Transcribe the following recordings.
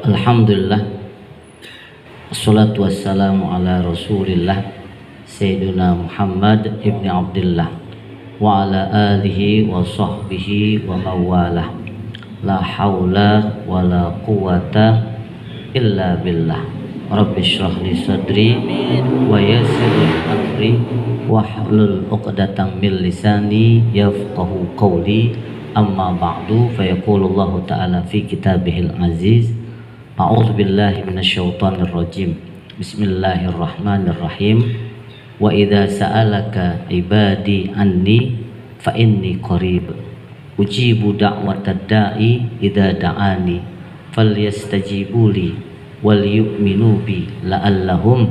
Alhamdulillah, assalatu wassalamu ala rasulillah Sayyiduna Muhammad ibni Abdullah wa ala alihi wa sahbihi wa mawalah. La hawla wa la quwata illa billah. Rabbi shrah li sadri wa yassir li amri wahlul 'uqdatam min lisani yafqahu qawli. Amma ba'du, fa yaqulullahu ta'ala fi kitabihil aziz. A'udzu billahi minasyaitonir rajim. Bismillahirrahmanirrahim. Wa idza sa'alaka ibadi anni fa inni qarib. Ujibu da'watad da'i idza da'ani falyastajibuli wal yu'minu bi la'allahum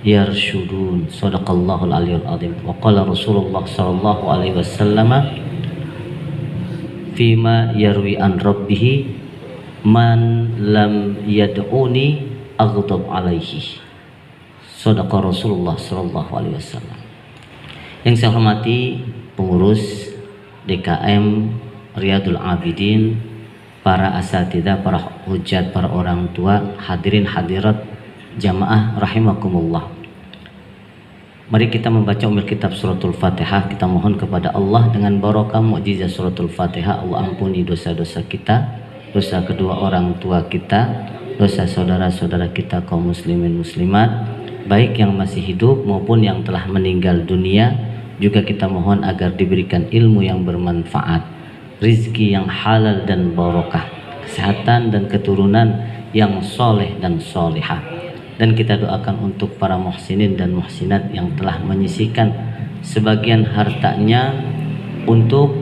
yarshudun. Shadaqallahul aliyyul azim. Wa qala Rasulullah sallallahu alaihi wasallam fima yarwi an rabbih, man lam yad'uni aghdab alaihi. Shadaqa Rasulullah sallallahu alaihi wasallam. Yang saya hormati pengurus DKM Riyadul Abidin, para asatidzah, para hujat, para orang tua, hadirin hadirat jamaah rahimakumullah. Mari kita membaca umil kitab suratul Fatihah. Kita mohon kepada Allah dengan barokah mukjizat suratul Fatihah, Allah ampuni dosa-dosa kita, dosa kedua orang tua kita, dosa saudara-saudara kita kaum muslimin muslimat, baik yang masih hidup maupun yang telah meninggal dunia. Juga kita mohon agar diberikan ilmu yang bermanfaat, rizki yang halal dan barokah, kesehatan dan keturunan yang soleh dan solihah. Dan kita doakan untuk para muhsinin dan muhsinat yang telah menyisihkan sebagian hartanya untuk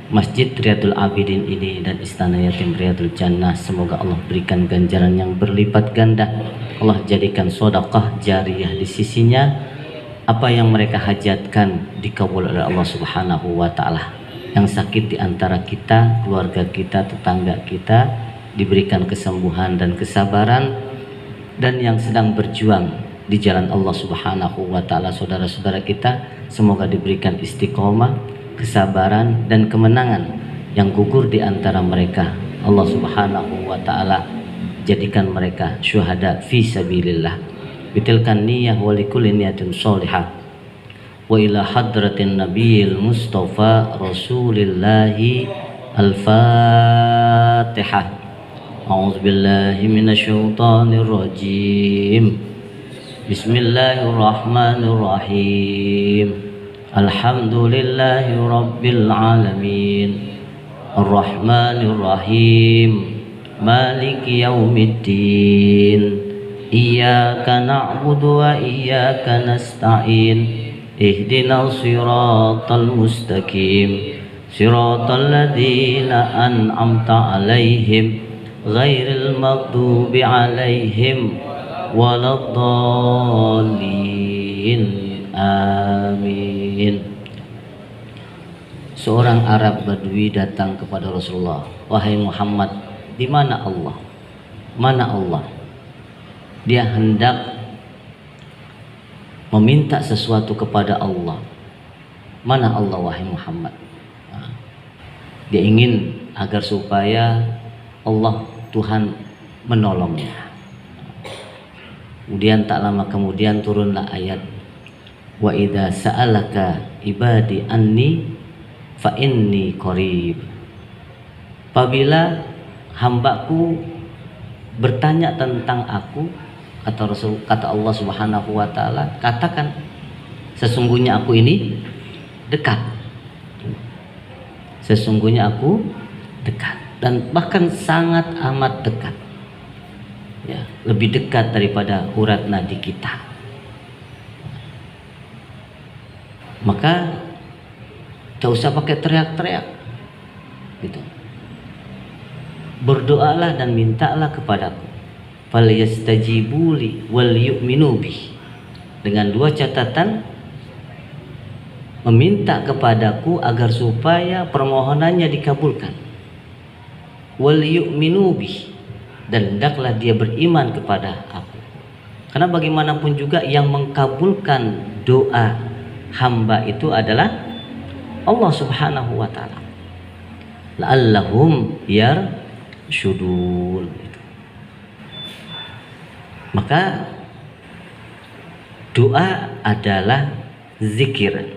Masjid Riyadul Abidin ini dan Istana Yatim Riyadul Jannah. Semoga Allah berikan ganjaran yang berlipat ganda. Allah jadikan sedekah jariyah di sisinya. Apa yang mereka hajatkan dikabul oleh Allah Subhanahu wa taala. Yang sakit di antara kita, keluarga kita, tetangga kita diberikan kesembuhan dan kesabaran, dan yang sedang berjuang di jalan Allah Subhanahu wa taala, saudara-saudara kita, semoga diberikan istiqomah, kesabaran dan kemenangan. Yang gugur di antara mereka, Allah Subhanahu wa taala jadikan mereka syuhada fi sabilillah. Bitilkan niyah wa likulli niyatin sholihah. Wa ila hadratin nabiyil mustafa rasulillahi al-fatihah. A'udzu billahi minasyaitonir rajim. Bismillahirrahmanirrahim. Alhamdulillahi rabbil alamin. Ar-Rahmanir Rahim. Maliki yaumiddin. Iyyaka na'budu wa iyyaka nasta'in. Ihdinas siratal mustaqim. Siratal ladzina an'amta 'alaihim ghairil maghdubi 'alaihim waladdallin. Amin. Seorang Arab Badui datang kepada Rasulullah. Wahai Muhammad, di mana Allah? Mana Allah? Dia hendak meminta sesuatu kepada Allah. Mana Allah wahai Muhammad? Dia ingin agar supaya Allah Tuhan menolongnya. Kemudian tak lama kemudian turunlah ayat, wa idza sa'alaka ibadi anni fa inni qarib. Apabila hambaku bertanya tentang aku, kata Allah Subhanahu wa taala, katakan sesungguhnya aku ini dekat. Sesungguhnya aku dekat, dan bahkan sangat amat dekat. Ya, lebih dekat daripada urat nadi kita. Maka tak usah pakai teriak-teriak gitu. Berdoalah dan mintalah kepadaku. Falyastajibuli wal yu'minu bih. Dengan dua catatan, meminta kepadaku agar supaya permohonannya dikabulkan. Wal yu'minu bih, dan hendaklah dia beriman kepada aku. Karena bagaimanapun juga yang mengkabulkan doa hamba itu adalah Allah Subhanahu wa taala. La'allahum yarshudun. Maka doa adalah zikir.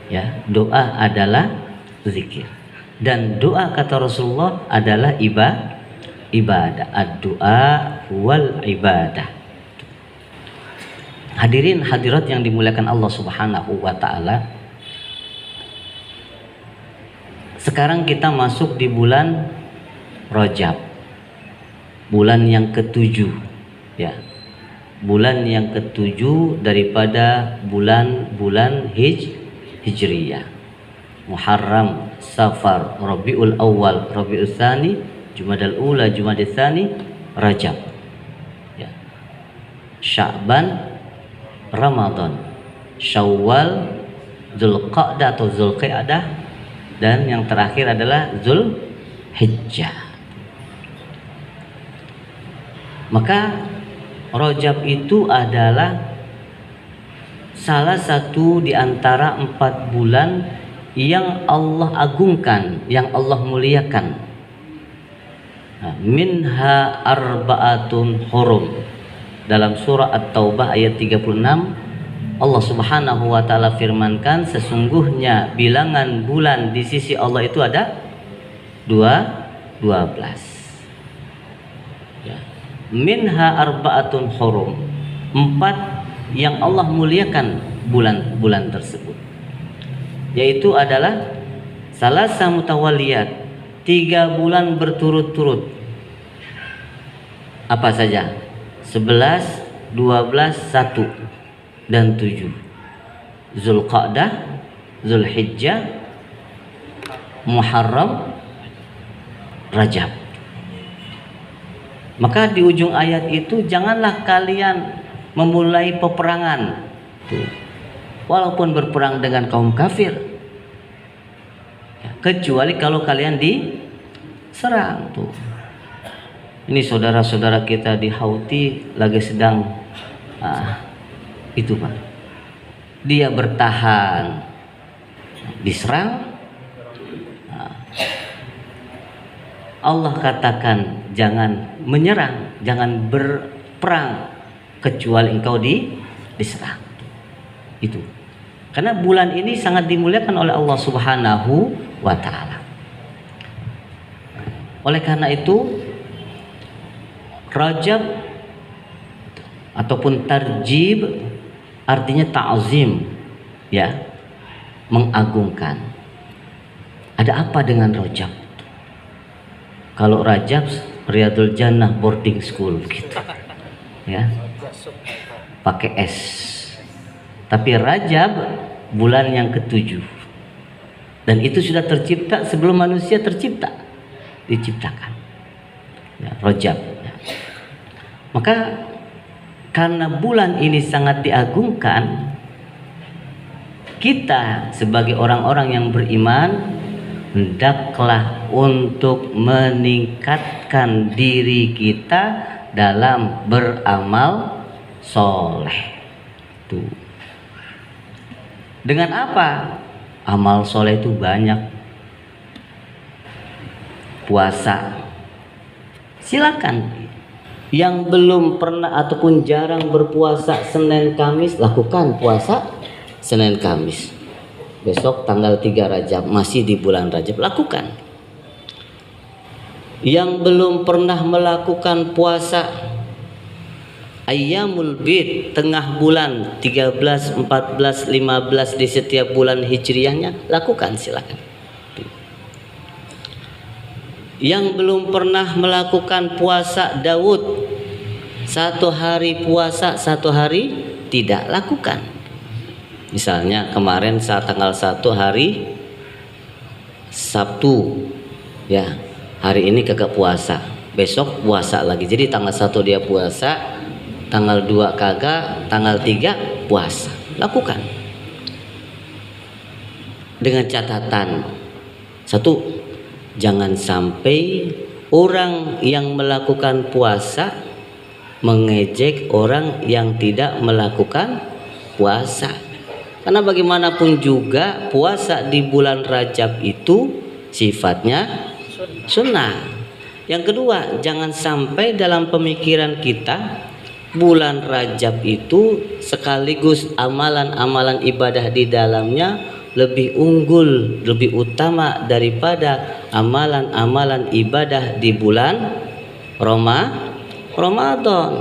Ya, doa adalah zikir. Dan doa kata Rasulullah adalah ibadah. Ad-doa wal ibadah. Hadirin hadirat yang dimuliakan Allah Subhanahu wa taala. Sekarang kita masuk di bulan Rajab. Bulan yang ketujuh, ya. Bulan yang ketujuh daripada bulan-bulan Hijriyah. Muharram, Safar, Rabiul Awal, Rabiul Tsani, Jumadal Ula, Jumadal Tsani, Rajab. Ya. Sya'ban, Ramadan, Syawal, Zulqa'dah atau Zulqi'adah, dan yang terakhir adalah Zulhijjah. Maka Rajab itu adalah salah satu di antara 4 bulan yang Allah agungkan, yang Allah muliakan. Minha arba'atun hurum. Dalam surah At-Taubah ayat 36, Allah Subhanahu wa taala firmankan, sesungguhnya bilangan bulan di sisi Allah itu ada 12. Ya. Minha arba'atun hurum. 4 yang Allah muliakan bulan-bulan tersebut. Yaitu adalah salasa mutawaliyat, 3 bulan berturut-turut. Apa saja? 11, 12, 1 dan 7. Zulqa'dah, Zulhijjah, Muharram, Rajab. Maka di ujung ayat itu, janganlah kalian memulai peperangan tuh, walaupun berperang dengan kaum kafir, ya, kecuali kalau kalian diserang tuh. Ini saudara-saudara kita di Houthi lagi sedang itu Pak, dia bertahan, diserang. Allah katakan jangan menyerang, jangan berperang kecuali engkau diserang. Itu karena bulan ini sangat dimuliakan oleh Allah Subhanahu wa taala. Oleh karena itu Rajab ataupun tarjib artinya ta'zim, ya, mengagungkan. Ada apa dengan Rajab? Kalau Rajab Riyadul Jannah boarding school gitu, ya, pakai S. Tapi Rajab bulan yang ketujuh, dan itu sudah tercipta sebelum manusia diciptakan, ya, Rajab. Ya. Maka karena bulan ini sangat diagungkan, kita sebagai orang-orang yang beriman hendaklah untuk meningkatkan diri kita dalam beramal soleh. Tuh. Dengan apa? Amal soleh itu banyak. Puasa, silakan. Yang belum pernah ataupun jarang berpuasa Senin Kamis, lakukan puasa Senin Kamis. Besok tanggal 3 Rajab, masih di bulan Rajab, lakukan. Yang belum pernah melakukan puasa Ayyamul Bid, tengah bulan 13, 14, 15 di setiap bulan hijriyahnya, lakukan, silakan. Yang belum pernah melakukan puasa Daud, 1 hari puasa 1 hari tidak, lakukan. Misalnya kemarin saat tanggal 1 hari Sabtu, ya, hari ini kagak puasa, besok puasa lagi. Jadi tanggal 1 dia puasa, tanggal 2 kagak, tanggal 3 puasa. Lakukan. Dengan catatan, 1, jangan sampai orang yang melakukan puasa mengejek orang yang tidak melakukan puasa. Karena bagaimanapun juga puasa di bulan Rajab itu sifatnya sunnah. Yang kedua, jangan sampai dalam pemikiran kita bulan Rajab itu sekaligus amalan-amalan ibadah di dalamnya lebih unggul, lebih utama daripada amalan-amalan ibadah di bulan Ramadan.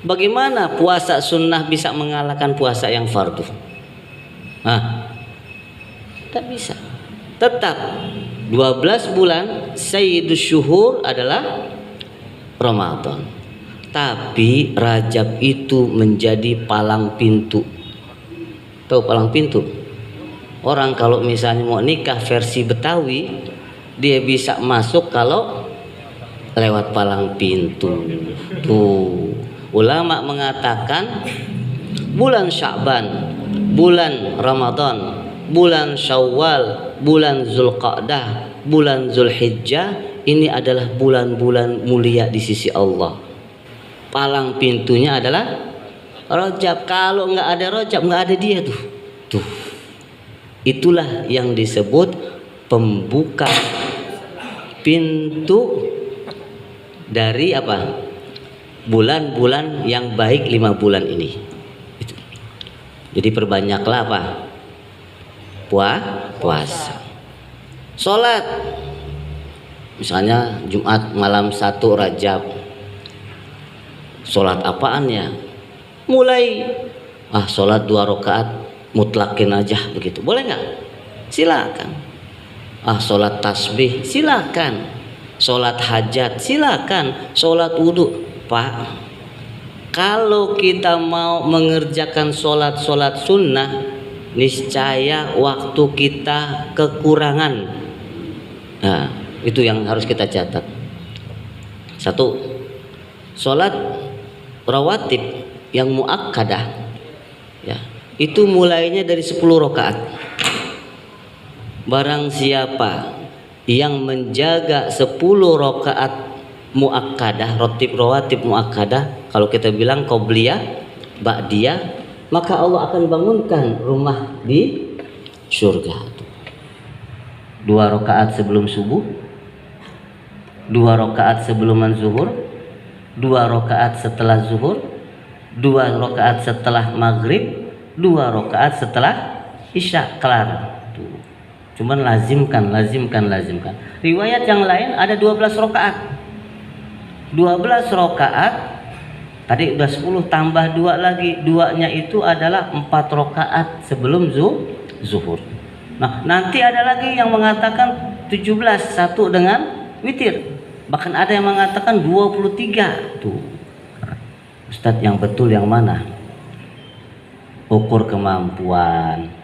Bagaimana puasa sunnah bisa mengalahkan puasa yang fardu? Tak bisa. Tetap 12 bulan Sayyidus Syuhur adalah Ramadan. Tapi Rajab itu menjadi palang pintu. Tahu palang pintu? Orang kalau misalnya mau nikah versi Betawi, dia bisa masuk kalau lewat palang pintu. Tuh, ulama mengatakan bulan Sya'ban, bulan Ramadan, bulan Syawal, bulan Zulqa'dah, bulan Zulhijjah, ini adalah bulan-bulan mulia di sisi Allah. Palang pintunya adalah Rajab. Kalau nggak ada Rajab, nggak ada dia tuh. Itulah yang disebut pembuka pintu dari apa? Bulan-bulan yang baik 5 bulan ini. Jadi perbanyaklah apa? Puasa. Sholat. Misalnya Jumat malam 1 Rajab. Sholat apaan ya? Mulai sholat 2 rakaat mutlakin aja begitu. Boleh nggak? Silakan. Sholat tasbih, silakan. Sholat hajat, silakan. Sholat wudhu, Pak. Kalau kita mau mengerjakan sholat sunnah, niscaya waktu kita kekurangan. Nah, itu yang harus kita catat. 1. Sholat rawatib yang muakkadah, ya, itu mulainya dari 10 rakaat. Barang siapa yang menjaga 10 rakaat muakkadah, rawatib muakkadah, kalau kita bilang qobliyah, ba'diyah, maka Allah akan bangunkan rumah di surga. 2 rakaat sebelum subuh, 2 rakaat sebelum zuhur, 2 rakaat setelah zuhur, 2 rakaat setelah maghrib, 2 rakaat setelah isya, kelar. Cuman lazimkan. Riwayat yang lain ada 12 rakaat. 12 rakaat. Tadi udah 10 tambah 2 lagi. 2-nya itu adalah 4 rakaat sebelum zuhur. Nah, nanti ada lagi yang mengatakan 17, 1 dengan witir. Bahkan ada yang mengatakan 23. Tuh. Ustadz, yang betul yang mana? Ukur kemampuan.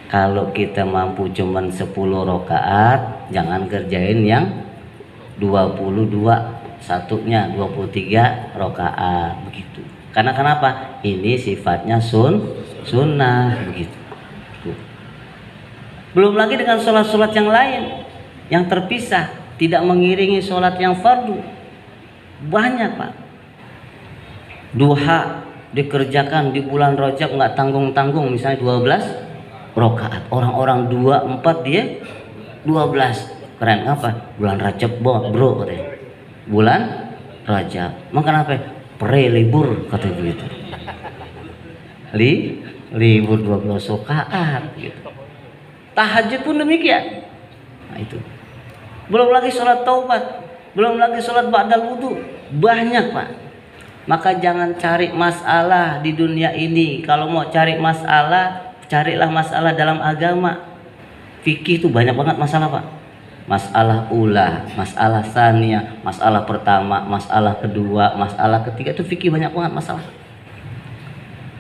Kalau kita mampu cuman 10 rakaat, jangan kerjain yang 22, satunya 23 rakaat begitu. Karena kenapa? Ini sifatnya sunnah begitu. Tuh. Belum lagi dengan sholat-sholat yang lain yang terpisah, tidak mengiringi sholat yang fardu. Banyak, Pak. Duha dikerjakan di bulan Rajab nggak tanggung-tanggung, misalnya 12 rakaat. Orang-orang 24, dia 12. Keren apa? Bulan Rajab, bro, katanya. Bulan Rajab. Maka kenapa? Libur, katanya begitu. Libur 12 rakaat gitu. Tahajud pun demikian. Nah, itu. Belum lagi sholat taubat, belum lagi sholat ba'dal wudu. Banyak, Pak. Maka jangan cari masalah di dunia ini. Kalau mau cari masalah, carilah masalah dalam agama. Fikih itu banyak banget masalah, Pak. Masalah ula, masalah saniyah, masalah pertama, masalah kedua, masalah ketiga, itu fikih banyak banget masalah.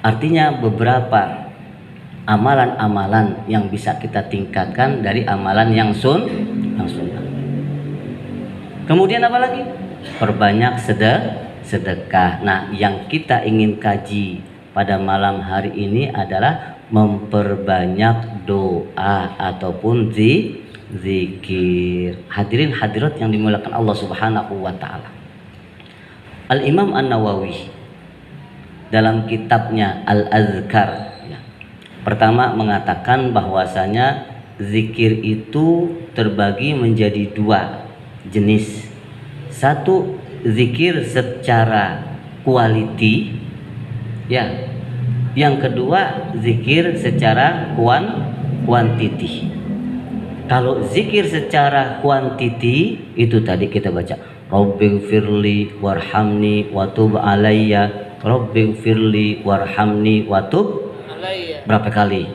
Artinya beberapa amalan-amalan yang bisa kita tingkatkan dari amalan yang sunnah. Kemudian apa lagi? Perbanyak sedekah. Nah, yang kita ingin kaji pada malam hari ini adalah memperbanyak doa ataupun zikir. Hadirin hadirat yang dimuliakan Allah Subhanahu wa taala. Al-Imam An-Nawawi dalam kitabnya Al-Azkar, ya, pertama mengatakan bahwasanya zikir itu terbagi menjadi 2 jenis. 1, zikir secara quality, ya. Yang kedua zikir secara quantity. Kalau zikir secara quantity itu tadi kita baca Rabbighfirli warhamni watub alayya, Rabbighfirli warhamni watub alayya. Berapa kali?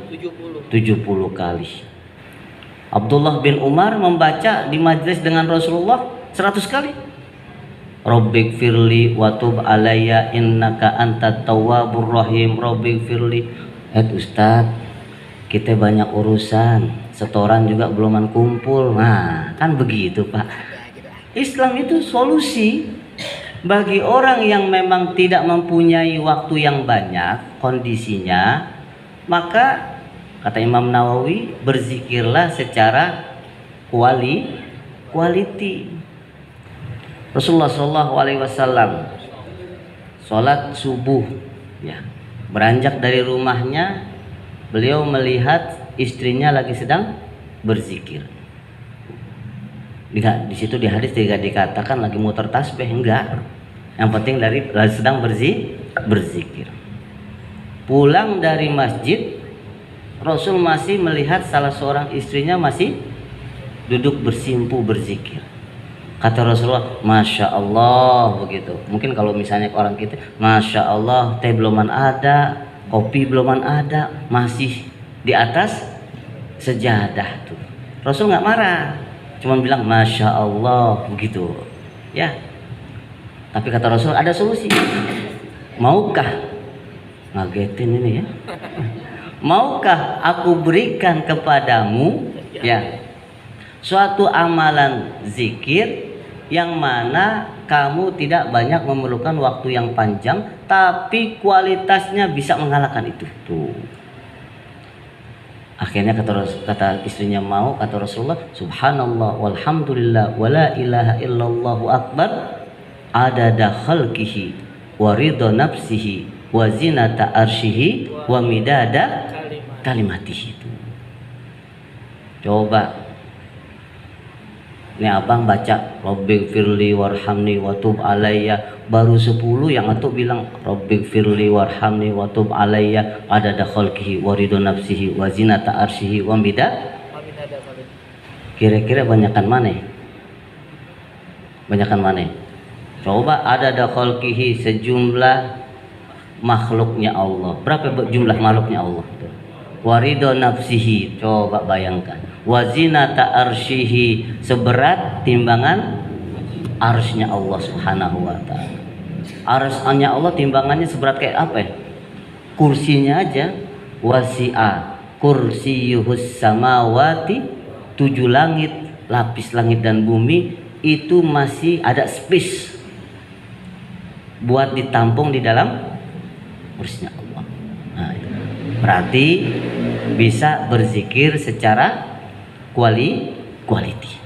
70 kali. Abdullah bin Umar membaca di majlis dengan Rasulullah 100 kali. Rabbighfirli watub alayya innaka antat tawwabur rahim. Rabbighfirli. Ustaz, kita banyak urusan, setoran juga belum kumpul. Nah, kan begitu, Pak. Islam itu solusi bagi orang yang memang tidak mempunyai waktu yang banyak kondisinya. Maka kata Imam Nawawi, berzikirlah secara quality. Rasulullah SAW sholat subuh, ya, beranjak dari rumahnya, beliau melihat istrinya lagi sedang berzikir. Di situ di hadis tidak dikatakan lagi muter tasbih, enggak. Yang penting lagi sedang berzikir. Pulang dari masjid, Rasul masih melihat salah seorang istrinya masih duduk bersimpu berzikir. Kata Rasulullah, Masya Allah, begitu. Mungkin kalau misalnya orang kita, Masya Allah, teh belum ada, kopi belum ada, masih di atas sejadah tuh. Rasul nggak marah, cuma bilang Masya Allah, begitu. Ya. Tapi kata Rasul ada solusi. Maukah? Ngagetin ini ya. Maukah aku berikan kepadamu, ya, suatu amalan zikir yang mana kamu tidak banyak memerlukan waktu yang panjang, tapi kualitasnya bisa mengalahkan itu. Tuh. Akhirnya kata istrinya mau, kata Rasulullah, Subhanallah walhamdulillah wala ilaha illallahu akbar adada khalqihi wa ridha nafsihi wa zinata arsyihi wa midada kalimatihi. Coba ini abang baca Rabbighfirli warhamni watub alayya, baru 10 yang atau bilang Rabbighfirli warhamni watub alayya adada khalqihi wa ridha nafsihi wa zinata arsyihi wa midada. Kira-kira banyakan mana? Banyakan mana? Coba adada khalqihi, sejumlah makhluknya Allah. Berapa jumlah makhluknya Allah? Warido nafsihi, coba bayangkan. Wazinata arsyihi, seberat timbangan arsy-nya Allah Subhanahu wa taala. Arsy-nya Allah timbangannya seberat kayak apa ya? Kursinya aja wasi'a kursiyuhus samawati, 7 langit, lapis langit dan bumi itu masih ada space buat ditampung di dalam kursinya Allah. Nah, itu. Berarti bisa berzikir secara quality.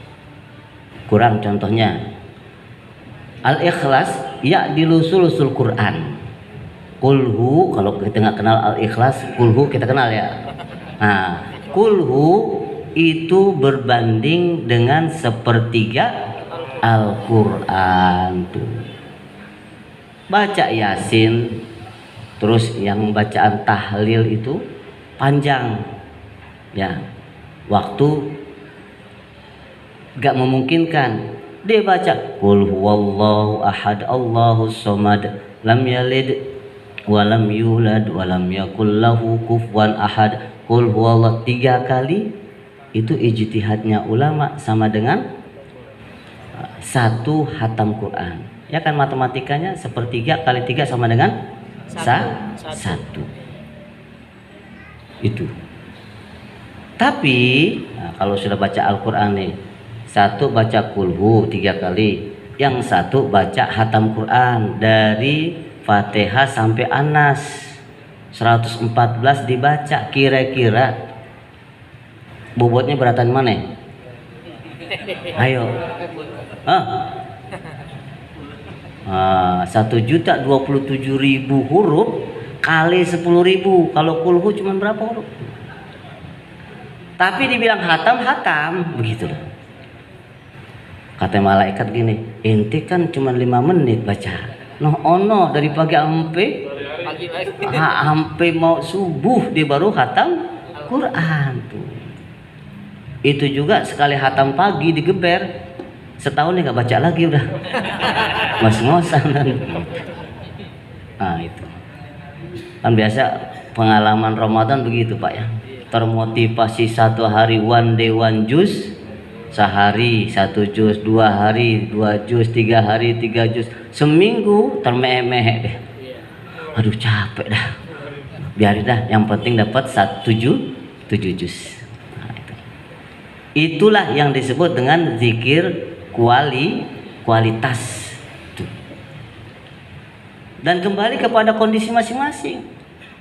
Kurang contohnya Al-Ikhlas, ya dilusul-lusul Quran. Kulhu, kalau kita nggak kenal Al-Ikhlas, kulhu kita kenal ya. Nah, kulhu itu berbanding dengan sepertiga Al-Quran tuh. Baca Yasin, terus yang bacaan tahlil itu panjang, ya. Waktu gak memungkinkan, dia baca Qul huwallahu ahad Allahus samad lam yalid wa lam yulad wa lam yakul lahu kufuwan ahad. Qul huwallahu 3 kali, itu ijtihadnya ulama sama dengan 1 hatam Quran. Ya kan, matematikanya 1/3 kali 3 sama dengan 1. Itu. Tapi kalau sudah baca Al-Quran nih, 1 baca kulhu 3 kali, yang 1 baca hatam Quran dari Fatihah sampai Anas 114 dibaca, kira-kira bobotnya beratan mana? Ayo. 1.027.000 huruf kali 10.000. Kalau kulhu cuma berapa huruf? Tapi dibilang hatam begitu loh. Kata malaikat gini, ente kan cuma 5 menit baca. Noh ono dari pagi sampai Pagi lagi. sampai mau subuh dia baru khatam Quran tuh. Itu juga sekali khatam pagi digeber, setahun dia nggak baca lagi udah ngos-ngosan. Nah itu kan biasa pengalaman Ramadan begitu Pak ya, termotivasi satu hari one day one juz, sehari 1 juz, 2 hari 2 juz, 3 hari 3 juz, seminggu termeh-meh deh. Aduh capek dah, biarin dah, yang penting dapat 7 juz. Nah, itulah yang disebut dengan zikir kualitas. Dan kembali kepada kondisi masing-masing.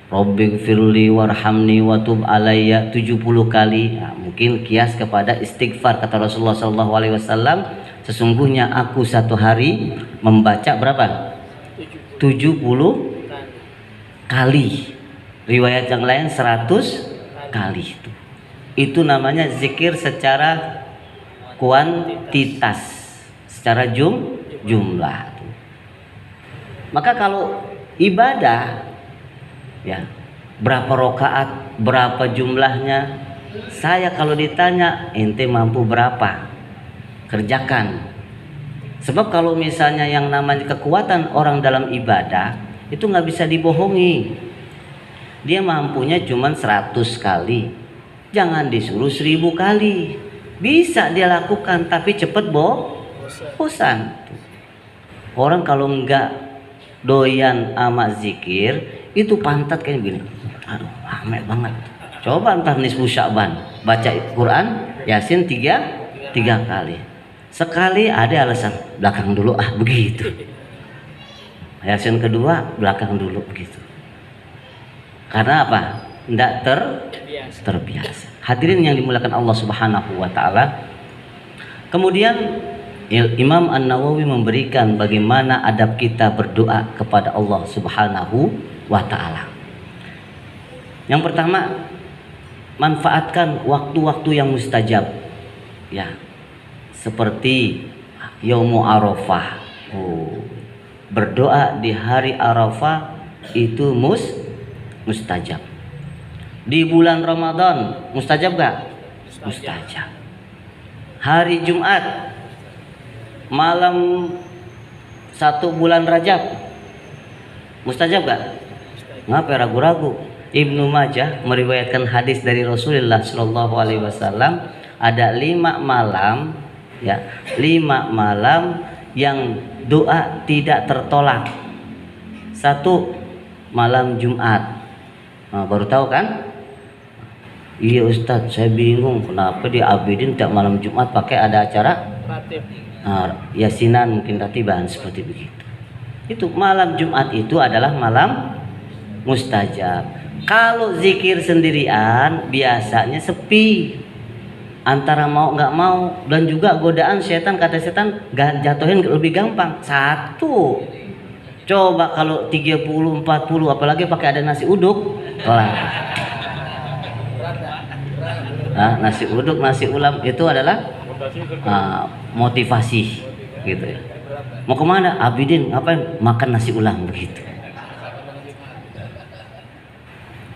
Rabbighfirli warhamni watub alayya 70 kali. Nah, mungkin kias kepada istighfar, kata Rasulullah SAW, sesungguhnya aku satu hari membaca berapa? 70 kali. Riwayat yang lain 100 kali. Itu namanya zikir secara kuantitas, secara jumlah. Maka kalau ibadah ya, berapa rakaat, berapa jumlahnya? Saya kalau ditanya ente mampu berapa, kerjakan. Sebab kalau misalnya yang namanya kekuatan orang dalam ibadah itu nggak bisa dibohongi. Dia mampunya cuma 100 kali, jangan disuruh 1000 kali. Bisa dia lakukan, tapi cepet bosan. Orang kalau nggak doyan ama zikir itu pantat kayak gini, aduh rame banget. Coba ntar nisfu Sya'ban baca Quran Yasin 3 kali, sekali ada alasan belakang dulu begitu. Yasin kedua belakang dulu begitu. Karena apa? Tidak terbiasa. Hadirin yang dimuliakan Allah Subhanahu wa taala. Kemudian Imam An-Nawawi memberikan bagaimana adab kita berdoa kepada Allah Subhanahu wa taala. Yang pertama, manfaatkan waktu-waktu yang mustajab. Ya. Seperti Yaumu Arafah. Berdoa di hari Arafah itu mustajab. Di bulan Ramadan mustajab gak? Mustajab. Hari Jumat malam 1 bulan Rajab mustajab gak? Ngapa ragu-ragu? Ibnu Majah meriwayatkan hadis dari Rasulullah Shallallahu Alaihi Wasallam, ada 5 malam ya, 5 malam yang doa tidak tertolak. 1 malam Jumat. Nah, baru tahu kan? Iya Ustadz, saya bingung kenapa di Abidin tiap malam Jumat pakai ada acara yasinan, mungkin ratiban seperti begitu. Itu malam Jumat itu adalah malam mustajab. Kalau zikir sendirian biasanya sepi, antara mau nggak mau, dan juga godaan setan, kata setan jatuhin lebih gampang. 1, coba kalau 30, 40 apalagi pakai ada nasi uduk, kelar. Nasi uduk, nasi ulam itu adalah motivasi gitu ya. Mau kemana? Abidin, ngapain? Makan nasi ulam begitu.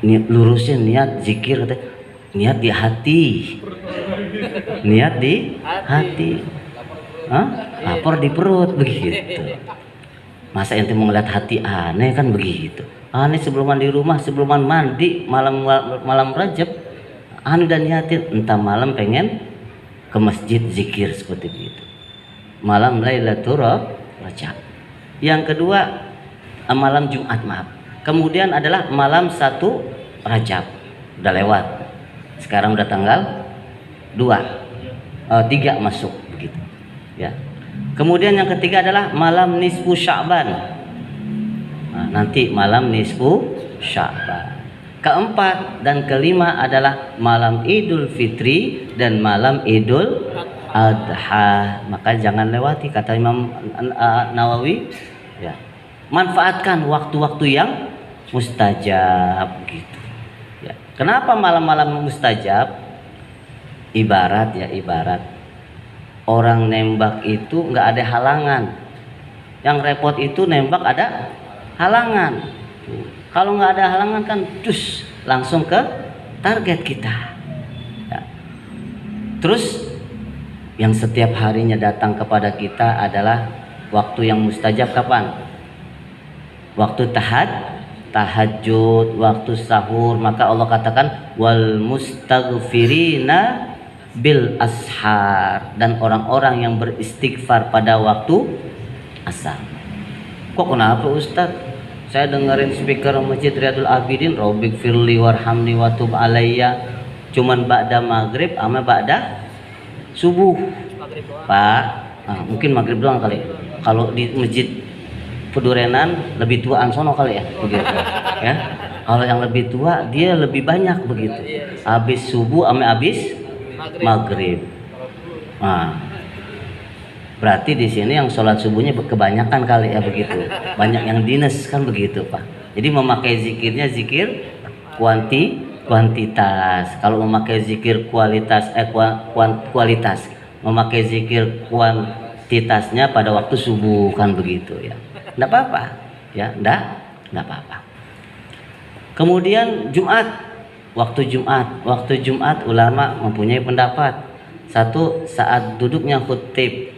Lurusin niat zikir, niat di hati, niat di hati. Lapar di perut begitu. Masa ente mau ngeliat hati aneh kan begitu. Aneh sebelum mandi rumah, sebelum mandi malam Rajab, aneh dan niatin entah malam pengen ke masjid zikir seperti itu. Malam Lailatul Rajab. Yang kedua malam Jumat, maaf. Kemudian adalah malam 1 Rajab. Udah lewat. Sekarang udah tanggal 3 masuk begitu. Ya. Kemudian yang ketiga adalah malam nisfu Sya'ban. Nanti malam nisfu Sya'ban. Keempat dan kelima adalah malam Idul Fitri dan malam Idul Adha. Maka jangan lewati, kata Imam Nawawi ya. Manfaatkan waktu-waktu yang mustajab gitu ya. Kenapa malam-malam mustajab? Ibarat orang nembak itu nggak ada halangan. Yang repot itu nembak ada halangan. Kalau nggak ada halangan kan langsung ke target kita. Ya. Terus yang setiap harinya datang kepada kita adalah waktu yang mustajab kapan? Waktu tahajud, waktu sahur. Maka Allah katakan wal mustaghfirina bil ashar, dan orang-orang yang beristighfar pada waktu asar. Kok kenapa Ustaz? Saya dengerin speaker Masjid Riyadul Abidin, Rabbik firli warhamni watub alayya, cuman ba'da maghrib sama ba'da subuh. Pak, mungkin maghrib doang kali. Kalau di Masjid Pedurenan lebih tuaan sono kali ya, begitu. Ya. Kalau yang lebih tua dia lebih banyak begitu. Habis subuh sama habis maghrib. Nah, berarti di sini yang sholat subuhnya kebanyakan kali ya begitu. Banyak yang dinas kan begitu Pak. Jadi memakai zikirnya zikir kuantitas. Kalau memakai zikir kualitas kualitas. Memakai zikir kuantitasnya pada waktu subuh kan begitu ya. Enggak apa-apa. Ya, enggak apa-apa. Kemudian waktu Jumat ulama mempunyai pendapat. Satu, saat duduknya khutib,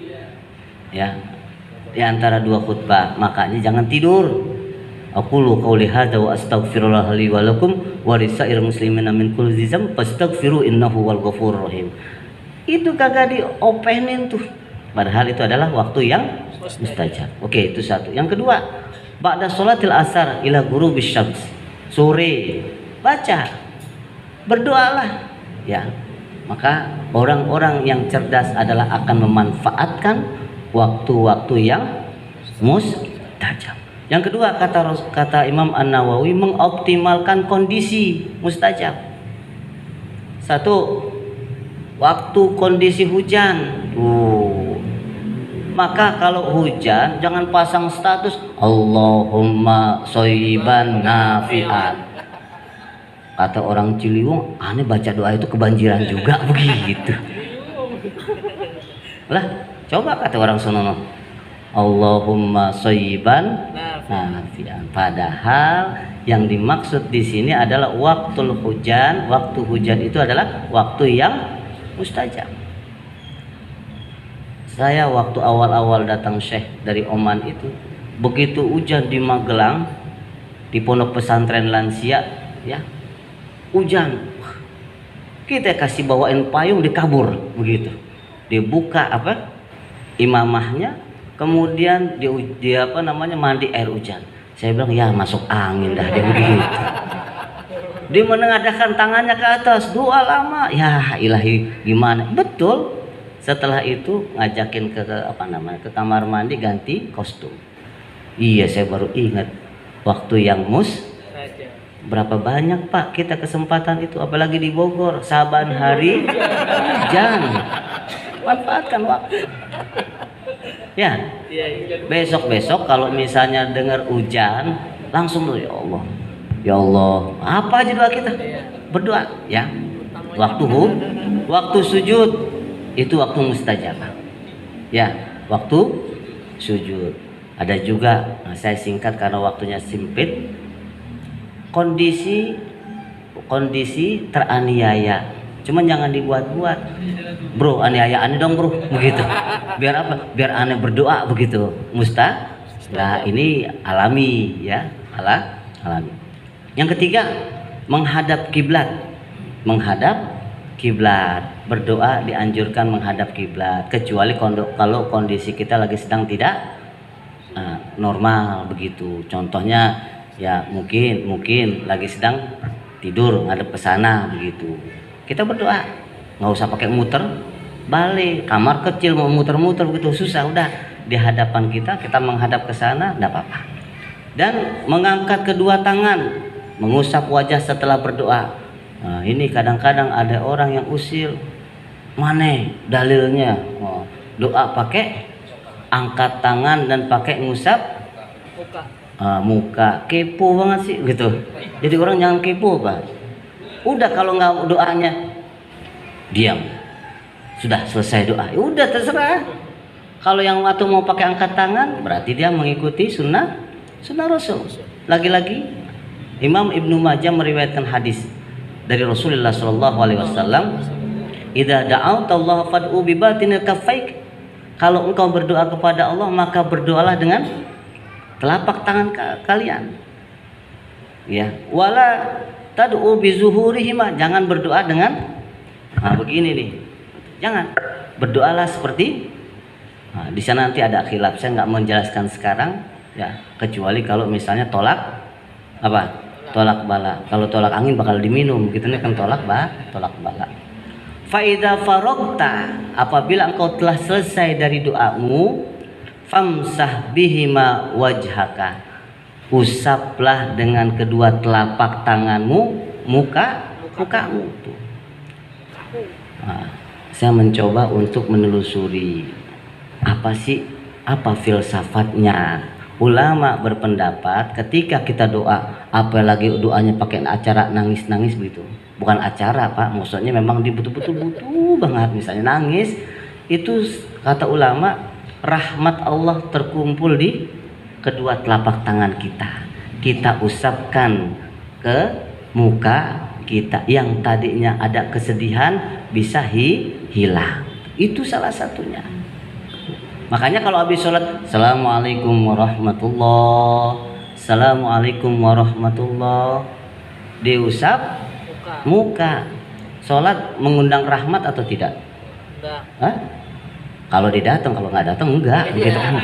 ya, di antara dua khutbah, makanya jangan tidur. Aqulu qouli hadza wa astaghfirullah li wa lakum wa lisairil muslimina min kulli dzamb fastaghfiru innahu wal ghafurur rahim. Itu kagak diopenin tuh. Padahal itu adalah waktu yang mustajab. Oke, itu satu. Yang kedua, ba'da sholatil asar ila ghurubisy syams. Sore baca, berdoalah, ya. Maka orang-orang yang cerdas adalah akan memanfaatkan waktu-waktu yang mustajab. Yang kedua, kata Imam An-Nawawi, mengoptimalkan kondisi mustajab. Satu, waktu kondisi hujan. Maka kalau hujan jangan pasang status Allahumma shoyiban nafi'an. Kata orang Ciliwung, aneh baca doa itu kebanjiran juga begitu. Lah, coba kata orang Sonono, Allahumma shoyiban nafi'an. Padahal yang dimaksud di sini adalah waktu hujan. Waktu hujan itu adalah waktu yang mustajab. Saya waktu awal-awal datang Syekh dari Oman itu, begitu hujan di Magelang, di pondok pesantren lansia, ya, hujan, kita kasih bawain payung dikabur begitu, dibuka imamahnya, kemudian dia mandi air hujan. Saya bilang ya masuk angin dah dia begitu. Dia menengadahkan tangannya ke atas, doa lama, ya ilahi gimana, betul. Setelah itu ngajakin ke kamar mandi ganti kostum. Iya, saya baru ingat waktu yang berapa banyak Pak kita kesempatan itu, apalagi di Bogor saban hari hujan. Manfaatkan waktu. Ya. Besok kalau misalnya dengar hujan langsung tuh ya Allah. Ya Allah, apa aja doa kita? Berdoa, ya. Waktu sujud itu waktu mustajab. Ya, waktu sujud. Ada juga, saya singkat karena waktunya sempit. Kondisi teraniaya. Cuman jangan dibuat-buat. Bro, aniaya aneh dong, Bro. Begitu. Biar apa? Biar aneh berdoa begitu. Nah, ini alami ya, alami. Yang ketiga, menghadap kiblat. Berdoa dianjurkan menghadap kiblat, kecuali kalau kondisi kita lagi sedang tidak normal begitu. Contohnya ya mungkin lagi sedang tidur ngadep ke sana begitu. Kita berdoa, nggak usah pakai muter balik, kamar kecil mau muter-muter begitu susah. Udah di hadapan kita menghadap ke sana, enggak apa-apa. Dan mengangkat kedua tangan, mengusap wajah setelah berdoa. Nah, ini kadang-kadang ada orang yang usil, mana dalilnya? Doa pakai angkat tangan dan pakai ngusap muka. Kepo banget sih gitu. Jadi orang jangan kepo Pak. Udah kalau nggak doanya diam. Sudah selesai doa. Ya udah terserah. Kalau yang waktu mau pakai angkat tangan berarti dia mengikuti sunnah Rasul. Lagi-lagi Imam Ibnu Majah meriwayatkan hadis dari Rasulullah Shallallahu Alaihi Wasallam, "Idza da'auta Allah fad'u bi batinil kaffaik." Kalau engkau berdoa kepada Allah maka berdoalah dengan telapak tangan kalian. Ya, wala tad'u bi zuhurihima. Jangan berdoa dengan begini nih. Jangan. Berdoalah seperti di sana nanti ada khilaf. Saya nggak menjelaskan sekarang ya, kecuali kalau misalnya tolak bala. Kalau tolak angin bakal diminum, gitu nih kan tolak bala. Faida farogta, apabila engkau telah selesai dari doamu, famsah bihima wajhaka, usaplah dengan kedua telapak tanganmu mukamu. Saya mencoba untuk menelusuri apa filsafatnya. Ulama berpendapat ketika kita doa, apalagi doanya pakai acara nangis begitu, bukan acara Pak, maksudnya memang betul-betul butuh banget, misalnya nangis, itu kata ulama rahmat Allah terkumpul di kedua telapak tangan kita usapkan ke muka kita, yang tadinya ada kesedihan bisa hilang. Itu salah satunya. Makanya kalau habis sholat, Assalamualaikum warahmatullah, diusap muka. Sholat mengundang rahmat atau tidak? Enggak. Kalau didatang, kalau nggak datang enggak. Begitu kan?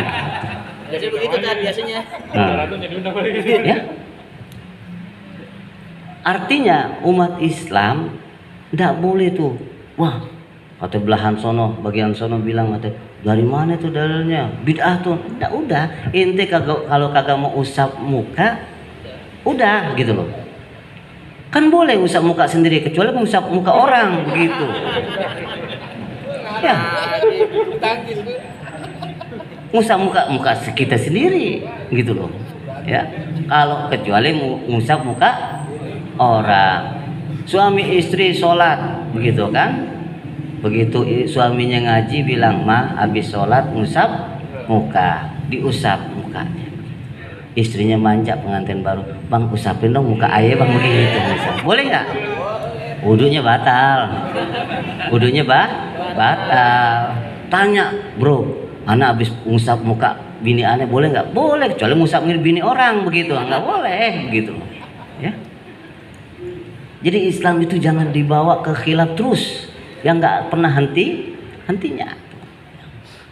Jadi begitu kan biasanya. Ya. Artinya umat Islam tidak boleh tuh. Wah, kata belahan sono, bagian sono bilang dari mana tuh dalilnya? Bid'ah tuh. Udah, ente kalau kagak mau usap muka, udah gitu loh. Kan boleh usap muka sendiri, kecuali mengusap muka orang begitu. Ya. Ngusap muka kita sendiri gitu loh. Ya. Kalau kecuali ngusap muka orang. Suami istri sholat begitu kan? Begitu suaminya ngaji bilang, "Ma, habis sholat ngusap muka." Diusap mukanya. Istrinya manja pengantin baru, "Bang, usapin dong muka ayah Bang," begitu misalnya. Boleh nggak? Wudunya batal. Batal. Tanya, "Bro, ana habis ngusap muka bini aneh, boleh nggak?" Boleh, kecuali ngusap bini orang begitu, nggak boleh begitu. Ya. Jadi Islam itu jangan dibawa ke khilaf terus, yang nggak pernah hentinya.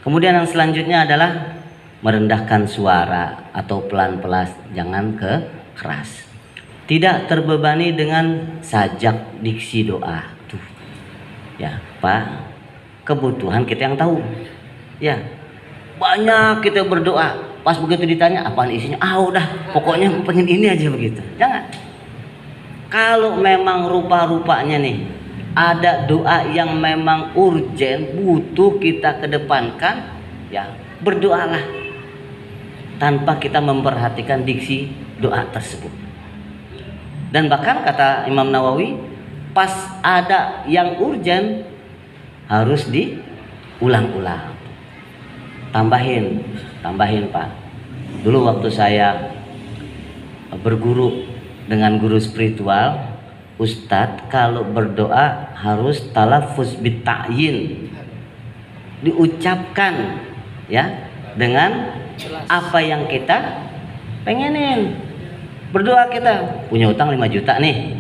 Kemudian yang selanjutnya adalah merendahkan suara atau pelan-pelan, jangan keras. Tidak terbebani dengan sajak diksi doa. Tuh. Ya, Pak, kebutuhan kita yang tahu. Ya. Banyak kita berdoa, pas begitu ditanya apaan isinya, udah, pokoknya pengen ini aja begitu. Jangan. Kalau memang rupa-rupanya nih ada doa yang memang urgen, butuh kita kedepankan, ya berdoalah tanpa kita memperhatikan diksi doa tersebut. Dan bahkan kata Imam Nawawi, pas ada yang urgen harus diulang-ulang. Tambahin Pak. Dulu waktu saya berguru dengan guru spiritual, Ustadz kalau berdoa harus talafuz bitta'yin, diucapkan ya dengan apa yang kita pengenin. Berdoa kita punya utang 5 juta nih,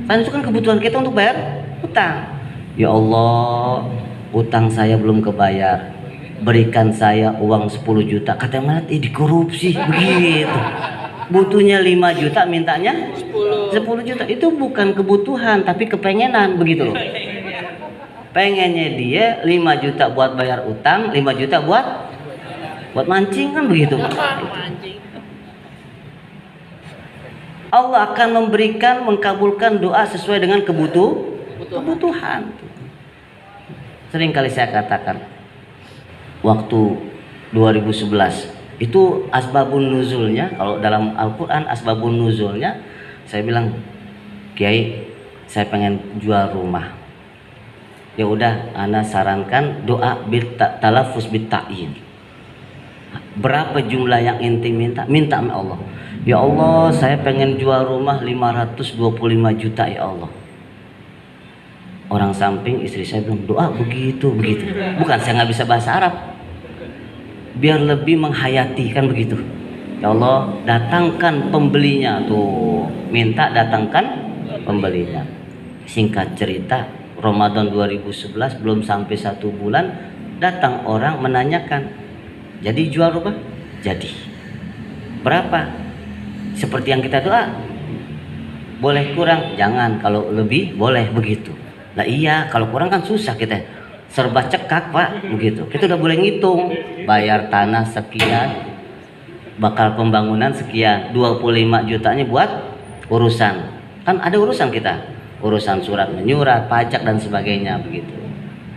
kan itu kan kebutuhan kita untuk bayar utang. Ya Allah, utang saya belum kebayar, berikan saya uang 10 juta. Kata mana dikorupsi begitu. Butuhnya 5 juta, mintanya 10 juta. Itu bukan kebutuhan tapi kepengenan begitu loh. Pengennya dia 5 juta buat bayar utang, 5 juta buat mancing kan begitu. Allah akan memberikan, mengkabulkan doa sesuai dengan kebutuhan. Sering kali saya katakan, waktu 2011 itu asbabun nuzulnya, kalau dalam Al-Quran asbabun nuzulnya, saya bilang, Kiai, saya pengen jual rumah. Ya udah, ana sarankan doa talafus bitta'in. Berapa jumlah yang inti minta? Minta sama Allah. Ya Allah, saya pengen jual rumah 525 juta ya Allah. Orang samping istri saya bilang, doa begitu. Bukan, saya nggak bisa bahasa Arab. Biar lebih menghayati, kan begitu. Ya Allah, datangkan pembelinya. Tuh, minta datangkan pembelinya. Singkat cerita, Ramadan 2011 belum sampai 1 bulan, datang orang menanyakan, jadi jual rumah? Jadi. Berapa? Seperti yang kita doa, boleh kurang? Jangan, kalau lebih boleh, begitu. Nah iya, kalau kurang kan susah, kita serba cekak Pak, begitu. Kita udah boleh ngitung, bayar tanah sekian, bakal pembangunan sekian, 25 jutanya buat urusan. Kan ada urusan kita, urusan surat menyurat, pajak dan sebagainya, begitu.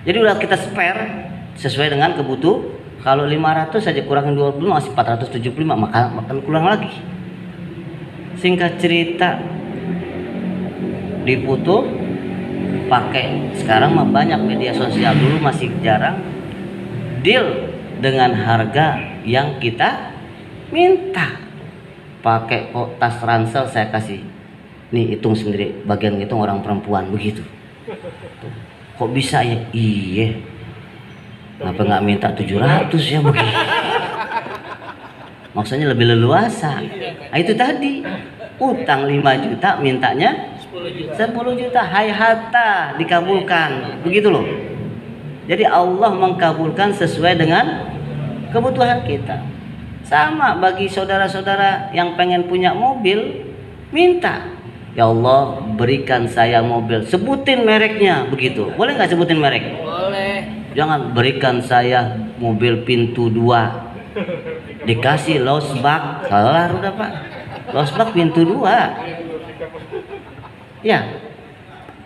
Jadi udah kita spare sesuai dengan kebutuhan. Kalau 500 saja kurangin 20 masih 475, maka makan kurang lagi. Singkat cerita, diputus, pakai sekarang mah banyak media sosial, dulu masih jarang, deal dengan harga yang kita minta. Pakai kok tas ransel saya kasih, nih hitung sendiri, bagian hitung orang perempuan, begitu. Tuh. Kok bisa ya? Iya, kenapa nggak minta 700 ya begitu? Maksudnya lebih leluasa. Nah, itu tadi, utang 5 juta mintanya 10 juta. Hai hatta, dikabulkan, begitu loh. Jadi Allah mengkabulkan sesuai dengan kebutuhan kita. Sama bagi saudara-saudara yang pengen punya mobil, minta, ya Allah berikan saya mobil, sebutin mereknya, begitu. Boleh nggak sebutin merek? Boleh. Jangan berikan saya mobil pintu 2, dikasih losbak, kelar udah Pak. Losbak pintu 2. Ya.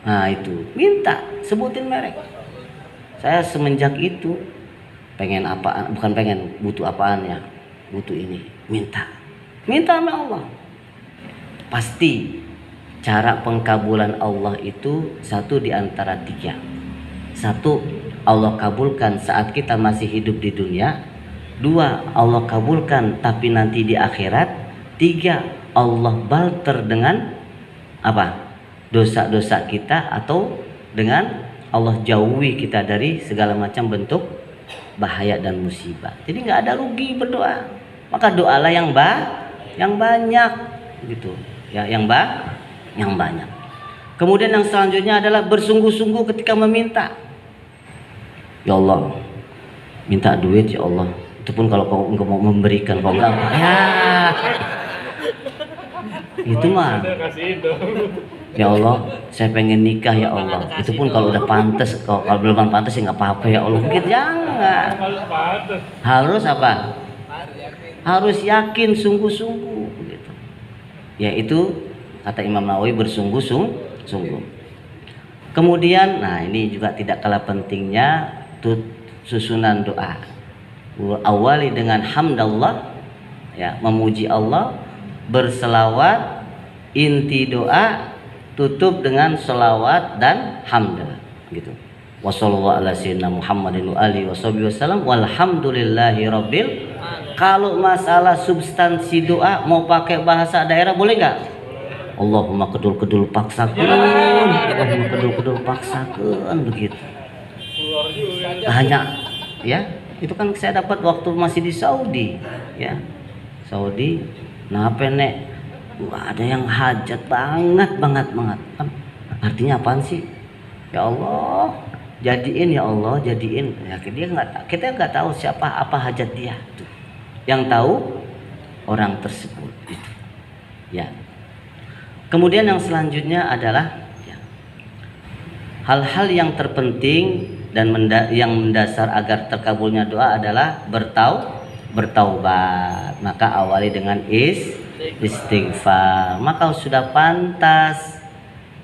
Nah itu, minta, sebutin merek. Saya semenjak itu pengen apaan, bukan pengen, butuh apaan ya, butuh ini, minta sama Allah. Pasti cara pengkabulan Allah itu satu di antara 3. Satu, Allah kabulkan saat kita masih hidup di dunia. 2, Allah kabulkan tapi nanti di akhirat. 3, Allah balter dengan apa? Dosa-dosa kita, atau dengan Allah jauhi kita dari segala macam bentuk bahaya dan musibah. Jadi nggak ada rugi berdoa. Maka doalah yang banyak, gitu. Ya, yang banyak. Kemudian yang selanjutnya adalah bersungguh-sungguh ketika meminta. Ya Allah, minta duit ya Allah. Itu pun kalau kau enggak mau memberikan, kau enggak, ya itu mah. Ya Allah, saya pengen nikah ya Allah. Itu pun kalau udah pantas, kalau belum pantas ya nggak apa-apa ya Allah. Mungkin jangan. Harus apa? Harus yakin, sungguh-sungguh, gitu. Ya itu kata Imam Nawawi, bersungguh-sungguh. Kemudian, nah ini juga tidak kalah pentingnya susunan doa. Awali dengan hamdallah, ya, memuji Allah, berselawat, inti doa, tutup dengan selawat dan hamdalah, gitu. Wassallallahu ala sayyidina Muhammadin wa alihi wasallam walhamdulillahi rabbil. Kalau masalah substansi doa mau pakai bahasa daerah boleh nggak? Allahumma kedul paksakan, Allahumma kedul paksakan, begitu. Hanya, ya, itu kan saya dapat waktu masih di Saudi, ya, Saudi. Nah apa nek? Ada yang hajat banget. Artinya apaan sih? Ya Allah, jadiin ya Allah, jadiin. Ya, kita nggak tahu siapa apa hajat dia. Tuh. Yang tahu orang tersebut. Gitu. Ya. Kemudian yang selanjutnya adalah ya, hal-hal yang terpenting dan yang mendasar agar terkabulnya doa adalah bertaubat. Maka awali dengan istighfar. Maka sudah pantas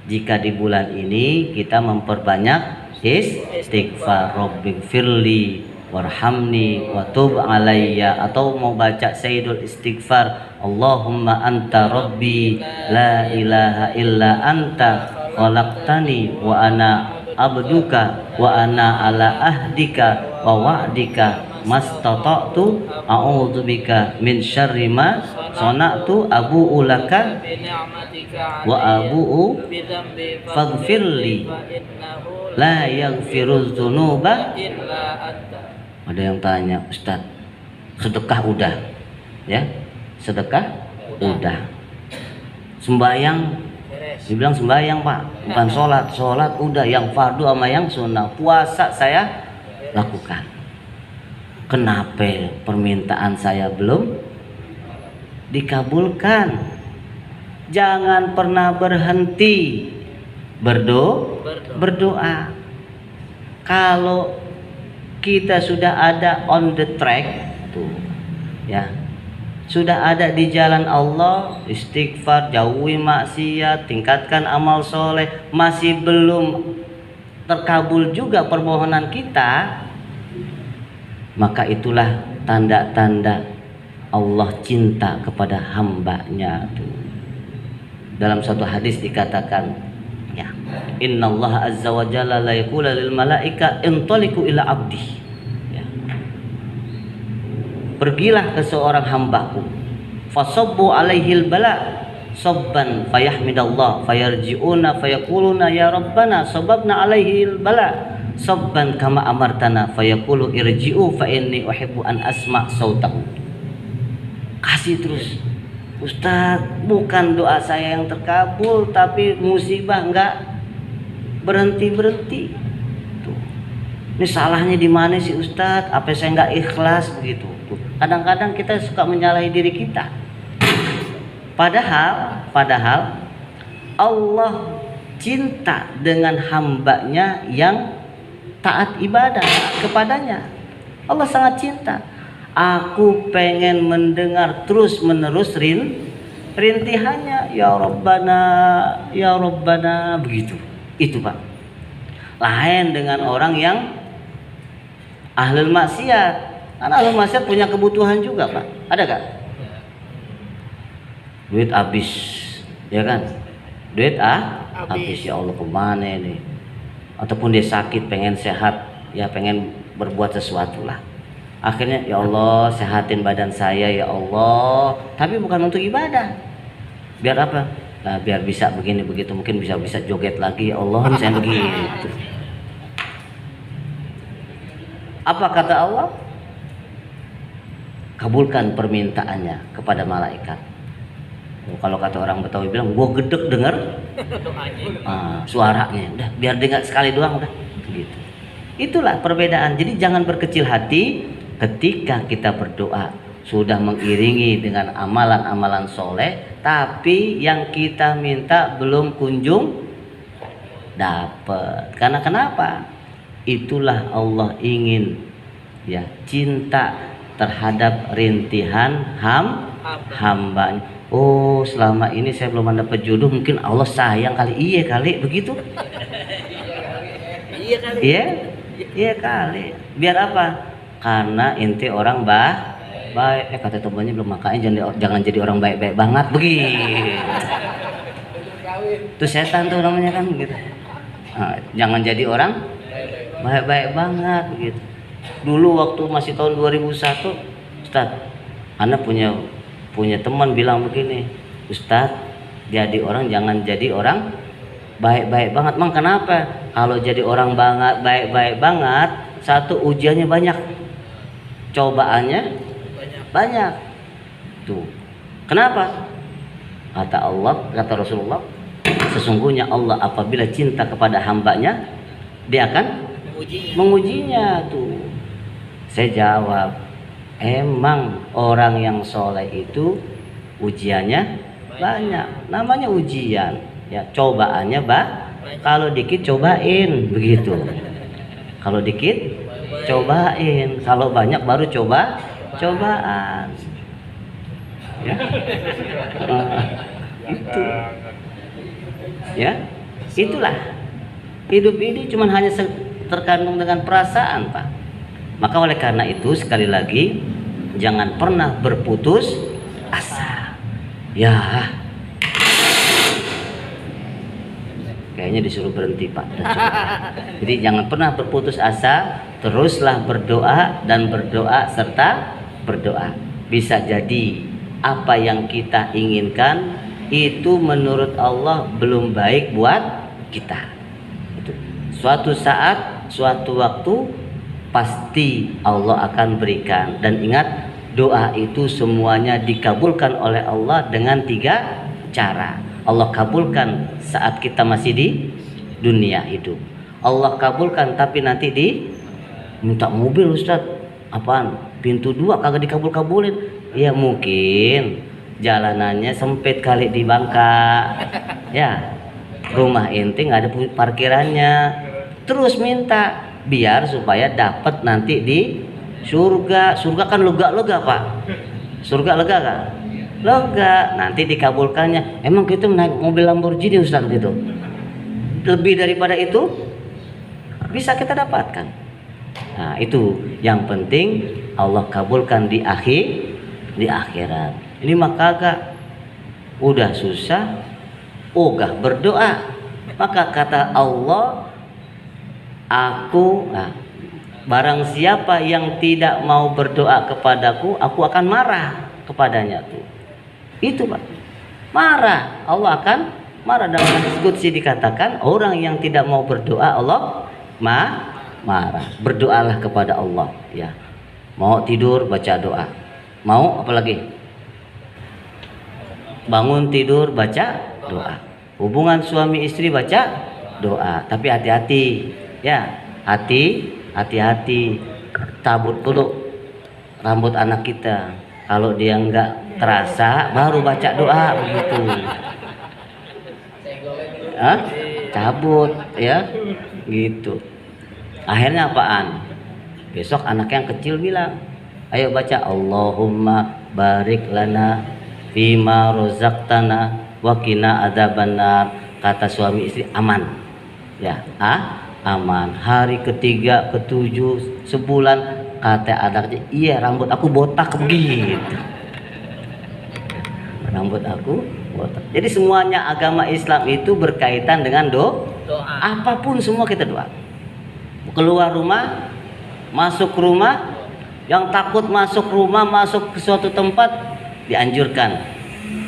jika di bulan ini kita memperbanyak istighfar. Rabbighfirli warhamni wa tub alayya, atau mau baca Sayyidul Istighfar, Allahumma anta rabbi la ilaha illa anta khalaqtani wa ana abduka wa ana ala ahdika wa wa'dika mastata'tu a'udzubika min syarri ma sana'tu abu'u laka wa abu'u faghfirli la yaghfiruz dzunuba. Ada yang tanya, Ustaz, sedekah udah ya? Sedekah udah. Sembayang, dibilang sembayang Pak, bukan sholat. Sholat udah, yang fardu sama yang sunnah. Puasa saya lakukan. Kenapa permintaan saya belum dikabulkan? Jangan pernah berhenti berdoa. Kalau kita sudah ada on the track tuh ya, sudah ada di jalan Allah, istighfar, jauhi maksiat, tingkatkan amal soleh, masih belum terkabul juga permohonan kita, maka itulah tanda-tanda Allah cinta kepada hambanya tuh. Dalam satu hadis dikatakan ya, innallaha azza wa jalla la yaqulu lil malaika intaliqu ila abdi ya. Pergilah ke seorang hambaku, fasabbu alaihil bala sabban fayahmidallah fayarji'una fayaquluna ya rabbana sababna alaihil bala sabban kama amartana fayaqulu irji'u fa inni uhibbu an asma' sautahu. Kasih terus, Ustaz, bukan doa saya yang terkabul, tapi musibah enggak berhenti. Tuh. Ini salahnya di mana sih Ustaz? Apa saya enggak ikhlas begitu? Tuh. Kadang-kadang kita suka menyalahi diri kita. Padahal Allah cinta dengan hambanya yang taat ibadah kepadanya. Allah sangat cinta. Aku pengen mendengar terus menerus rintihannya, ya Rabbana begitu. Itu Pak. Lain dengan orang yang ahlul maksiat. Karena ahlul maksiat punya kebutuhan juga Pak. Ada gak? Duit habis, ya kan? Duit habis, ya Allah kemana ini? Ataupun dia sakit pengen sehat, ya pengen berbuat sesuatu lah. Akhirnya ya Allah sehatin badan saya ya Allah, tapi bukan untuk ibadah. Biar apa? Nah, biar bisa begini begitu, mungkin bisa joget lagi ya Allah misalnya begitu. Apa kata Allah? Kabulkan permintaannya kepada malaikat. Kalau kata orang Betawi bilang, gua gedek denger suaranya, udah biar dengar sekali doang udah gitu. Itulah perbedaan. Jadi jangan berkecil hati ketika kita berdoa, sudah mengiringi dengan amalan-amalan soleh, tapi yang kita minta belum kunjung dapat. Karena kenapa? Itulah Allah ingin ya cinta terhadap rintihan hambanya. Oh, selama ini saya belum dapat jodoh, mungkin Allah sayang kali. Iya kali begitu. Iya kali. Biar apa? Karena inti orang baik. Kata temannya belum, makanya jangan jadi orang baik-baik banget begitu. Itu setan tuh namanya kan gitu. Nah, jangan jadi orang baik-baik banget begitu. Dulu waktu masih tahun 2001, Ustaz, Anda punya teman bilang begini, Ustaz, jangan jadi orang baik-baik banget. Mang kenapa? Kalau jadi orang baik-baik banget, satu ujiannya banyak, cobaannya banyak. Tuh. Kenapa? Kata Rasulullah, sesungguhnya Allah apabila cinta kepada hambanya, dia akan mengujinya tuh. Saya jawab, emang orang yang soleh itu ujiannya banyak. Namanya ujian, ya cobaannya kalau dikit cobain begitu. Kalau dikit cobain, kalau banyak baru cobaan. Ya. Itu. Ya. Itulah. Hidup ini cuma hanya terkandung dengan perasaan, Pak. Maka oleh karena itu sekali lagi jangan pernah berputus asa. Ya. kayaknya disuruh berhenti Pak. Jadi jangan pernah berputus asa, teruslah berdoa dan berdoa serta berdoa. Bisa jadi apa yang kita inginkan itu menurut Allah belum baik buat kita. Itu. Suatu saat, suatu waktu pasti Allah akan berikan. Dan ingat, doa itu semuanya dikabulkan oleh Allah dengan 3 cara. Allah kabulkan saat kita masih di dunia hidup. Allah kabulkan tapi nanti minta mobil Ustaz. Apaan? Pintu 2 kagak dikabul-kabulin. Ya mungkin jalanannya sempit kali di Bangka. Ya, rumah ente nggak ada parkirannya. Terus minta biar supaya dapat nanti di surga. Surga kan lega-lega Pak. Surga lega kan? Lega. Nanti dikabulkannya. Emang kita naik mobil Lamborghini Ustaz gitu. Lebih daripada itu bisa kita dapatkan. Nah itu yang penting Allah kabulkan di akhirat. Ini mah kagak. Udah susah ogah berdoa. Maka kata Allah, barang siapa yang tidak mau berdoa kepadaku, aku akan marah kepadanya tuh. Itu Pak. Marah. Allah akan marah. Dalam hadis qudsi dikatakan, orang yang tidak mau berdoa Allah marah. Berdoalah kepada Allah ya. Mau tidur baca doa. Mau apalagi? Bangun tidur baca doa. Hubungan suami istri baca doa. Tapi hati-hati ya. Hati-hati, cabut dulu rambut anak kita. Kalau dia nggak terasa, baru baca doa begitu. Cabut ya, gitu. Akhirnya apaan? Besok anak yang kecil bilang, ayo baca Allahumma barik lana fima rozaqtana wa qina adzabannar. Kata suami istri aman, ya, aman. Hari ketiga, ketujuh, sebulan, kata anaknya, iya rambut aku botak begitu. Rambut aku botak. Jadi semuanya agama Islam itu berkaitan dengan doa. Apapun semua kita doa. Keluar rumah, masuk rumah, yang takut masuk rumah, masuk ke suatu tempat, dianjurkan.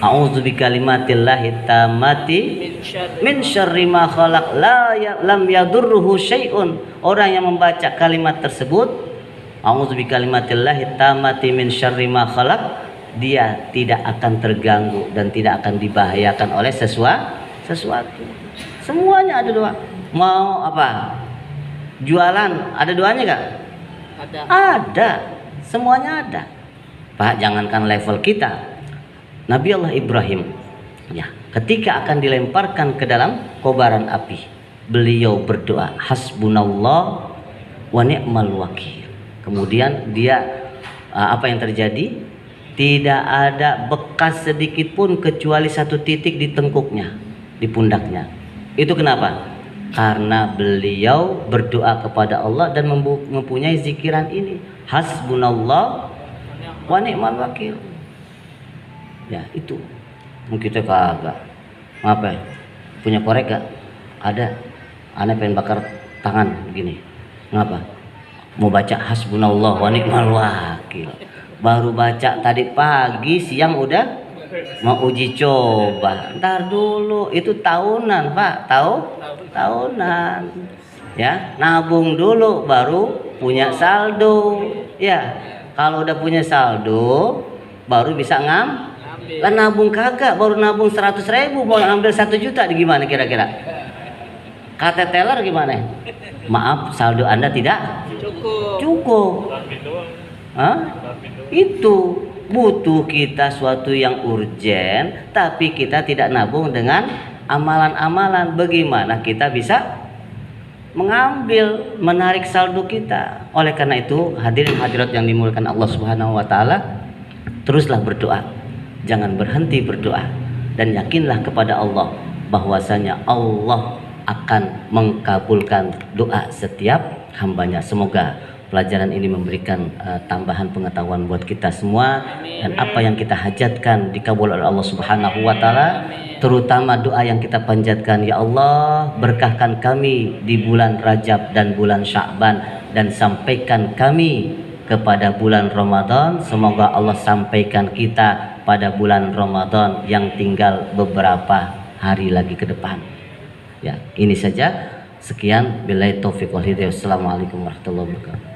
A'udzu bikalimatillahi tammati min syarri ma khalaq lam yadurruhu syai'un. Orang yang membaca kalimat tersebut, a'udzu bikalimatillahi tammati min syarri ma khalaq, dia tidak akan terganggu dan tidak akan dibahayakan oleh sesuatu. Semuanya ada doa. Mau apa? Jualan, ada doanya enggak? Ada. Semuanya ada. Pak, jangankan level kita. Nabi Allah Ibrahim ya, ketika akan dilemparkan ke dalam kobaran api, beliau berdoa hasbunallah wa ni'mal wakil. Kemudian dia apa yang terjadi? Tidak ada bekas sedikit pun kecuali 1 titik di tengkuknya, di pundaknya. Itu kenapa? Karena beliau berdoa kepada Allah dan mempunyai zikiran ini, hasbunallah wa ni'mal wakil. Ya itu. Mungkin kita kagak. Apa ya? Punya korek gak? Ada. Aneh pengen bakar tangan begini. Ngapa? Mau baca hasbunallah wa ni'mal wakil. Baru baca tadi pagi, siang udah mau uji coba. Ntar dulu, itu tahunan Pak. Tahunan. Ya, nabung dulu baru punya saldo. Ya, kalau udah punya saldo baru bisa kan nabung kagak, baru nabung 100.000 mau ambil 1 juta gimana kira-kira? Kata teller gimana? Maaf, saldo Anda tidak cukup. Itu butuh kita suatu yang urgen, tapi kita tidak nabung dengan amalan-amalan. Bagaimana kita bisa mengambil, menarik saldo kita? Oleh karena itu, hadirin hadirat yang dimuliakan Allah Subhanahu wa taala, teruslah berdoa. Jangan berhenti berdoa dan yakinlah kepada Allah bahwasanya Allah akan mengkabulkan doa setiap hambanya. Semoga pelajaran ini memberikan tambahan pengetahuan buat kita semua. Amin. Dan apa yang kita hajatkan dikabul oleh Allah Subhanahu wa taala. terutama doa yang kita panjatkan, ya Allah berkahkan kami di bulan Rajab dan bulan Sya'ban, dan sampaikan kami kepada bulan Ramadan. Semoga Allah sampaikan kita pada bulan Ramadan yang tinggal beberapa hari lagi ke depan. Ya, ini saja. Sekian, billahi taufiq wal hidayah. Wassalamualaikum warahmatullahi wabarakatuh.